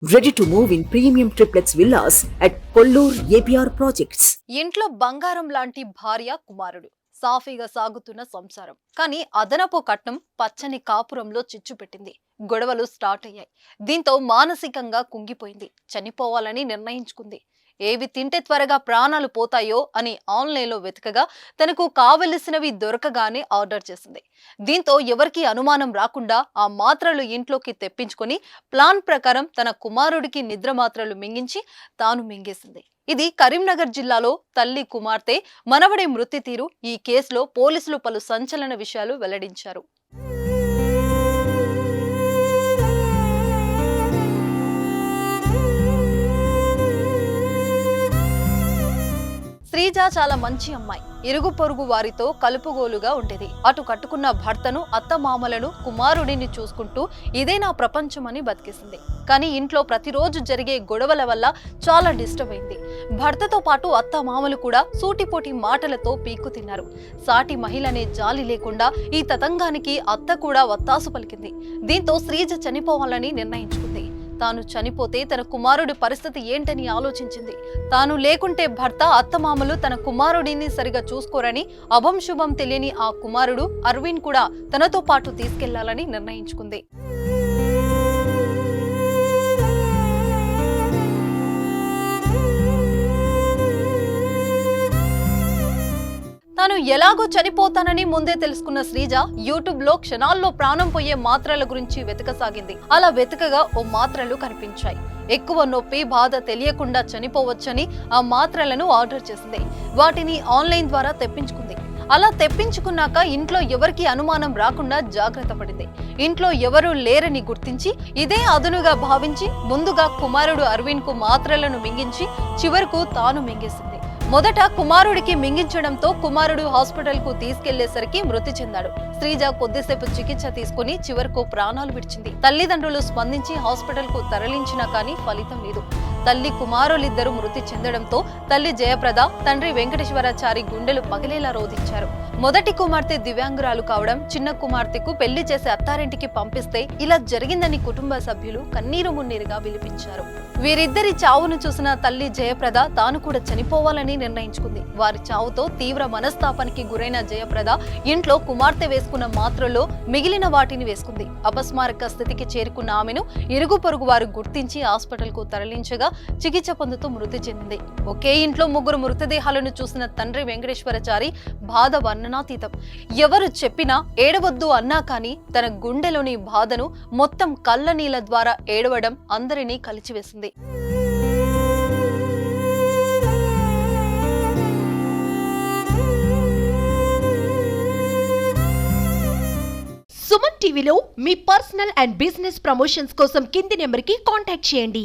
Ready to move in premium triplex villas at Kollur APR Projects. ఇంట్లో బంగారం లాంటి భార్య కుమారుడు సాఫీగా సాగుతున్న సంసారం కానీ అదనపు కట్నం పచ్చని కాపురంలో చిచ్చు పెట్టింది. గొడవలు స్టార్ట్ అయ్యాయి. దీంతో మానసికంగా కుంగిపోయింది. చనిపోవాలని నిర్ణయించుకుంది. ఏవి తింటే త్వరగా ప్రాణాలు పోతాయో అని ఆన్లైన్లో వెతకగా తనకు కావలసినవి దొరకగానే ఆర్డర్ చేసింది. దీంతో ఎవరికీ అనుమానం రాకుండా ఆ మాత్రలు ఇంట్లోకి తెప్పించుకొని ప్లాన్ ప్రకారం తన కుమారుడికి నిద్ర మాత్రలు మింగించి తాను మింగేసింది. ఇది కరీంనగర్ జిల్లాలో తల్లి కుమార్తె మనవడి మృతి తీరు. ఈ కేసులో పోలీసులు పలు సంచలన విషయాలు వెల్లడించారు. శ్రీజ చాలా మంచి అమ్మాయి. ఇరుగు పొరుగు వారితో కలుపుగోలుగా ఉండేది. అటు కట్టుకున్న భర్తను, అత్తమామలను, కుమారుడిని చూసుకుంటూ ఇదే నా ప్రపంచమని బతికేసింది. కానీ ఇంట్లో ప్రతిరోజు జరిగే గొడవల వల్ల చాలా డిస్టర్బ్ అయింది. భర్తతో పాటు అత్తమామలు కూడా సూటిపోటి మాటలతో పీక్కు తిన్నారు. సాటి మహిళనే జాలి లేకుండా ఈ తతంగానికి అత్త కూడా వత్తాసు పలికింది. దీంతో శ్రీజ చనిపోవాలని నిర్ణయించుకుంది. తాను చనిపోతే తన కుమారుడి పరిస్థితి ఏంటని ఆలోచించింది. తాను లేకుంటే భర్త, అత్తమామలు తన కుమారుడిని సరిగా చూసుకోరని, అభం శుభం తెలియని ఆ కుమారుడు అరవింద్ కూడా తనతో పాటు తీసుకెళ్లాలని నిర్ణయించుకుంది. తాను ఎలాగో చనిపోతానని ముందే తెలుసుకున్న శ్రీజ యూట్యూబ్ లో క్షణాల్లో ప్రాణం పోయే మాత్రల గురించి వెతకసాగింది. అలా వెతకగా ఓ మాత్రలు కనిపించాయి. ఎక్కువ నొప్పి, బాధ తెలియకుండా చనిపోవచ్చని ఆ మాత్రలను ఆర్డర్ చేసింది. వాటిని ఆన్లైన్ ద్వారా తెప్పించుకుంది. అలా తెప్పించుకున్నాక ఇంట్లో ఎవరికి అనుమానం రాకుండా జాగ్రత్త పడింది. ఇంట్లో ఎవరూ లేరని గుర్తించి ఇదే అదునుగా భావించి ముందుగా కుమారుడు అరవింద్ కు మాత్రలను మింగించి చివరకు తాను మింగేసింది. మొదట కుమారుడికి మింగించడంతో కుమారుడు హాస్పిటల్ కు తీసుకెళ్లేసరికి మృతి చెందాడు. శ్రీజ కొద్దిసేపు చికిత్స తీసుకుని చివరకు ప్రాణాలు విడిచింది. తల్లిదండ్రులు స్పందించి హాస్పిటల్ కు తరలించినా కానీ ఫలితం లేదు. తల్లి కుమారులిద్దరూ మృతి చెందడంతో తల్లి జయప్రద, తండ్రి వెంకటేశ్వరాచారి గుండెలు పగిలేలా రోధించారు. మొదటి కుమార్తె దివ్యాంగురాలు కావడం, చిన్న కుమార్తెకు పెళ్లి చేసి అత్తారింటికి పంపిస్తే ఇలా జరిగిందని కుటుంబ సభ్యులు కన్నీరు మున్నీరుగా విలిపించారు. వీరిద్దరి చావును చూసిన తల్లి జయప్రద తాను కూడా చనిపోవాలని నిర్ణయించుకుంది. వారి చావుతో తీవ్ర మనస్తాపానికి గురైన జయప్రద ఇంట్లో కుమార్తె వేసుకున్న మాత్రలో మిగిలిన వాటిని వేసుకుంది. అపస్మారక స్థితికి చేరుకున్న ఆమెను ఇరుగు పొరుగు వారు గుర్తించి హాస్పిటల్ కు తరలించగా చికిత్స పొందుతూ మృతి చెందింది. ఒకే ఇంట్లో ముగ్గురు మృతదేహాలను చూసిన తండ్రి వెంకటేశ్వరాచారి బాధ వర్ణనాతీతం. ఎవరు చెప్పినా ఏడవద్దు అన్నా కానీ తన గుండెలోని బాధను మొత్తం కళ్ళ నీళ్ల ద్వారా ఏడవడం అందరినీ కలిచివేసింది. సుమన్ టీవీలో మీ పర్సనల్ అండ్ బిజినెస్ ప్రమోషన్స్ కోసం కింది నెంబర్కి కాంటాక్ట్ చేయండి.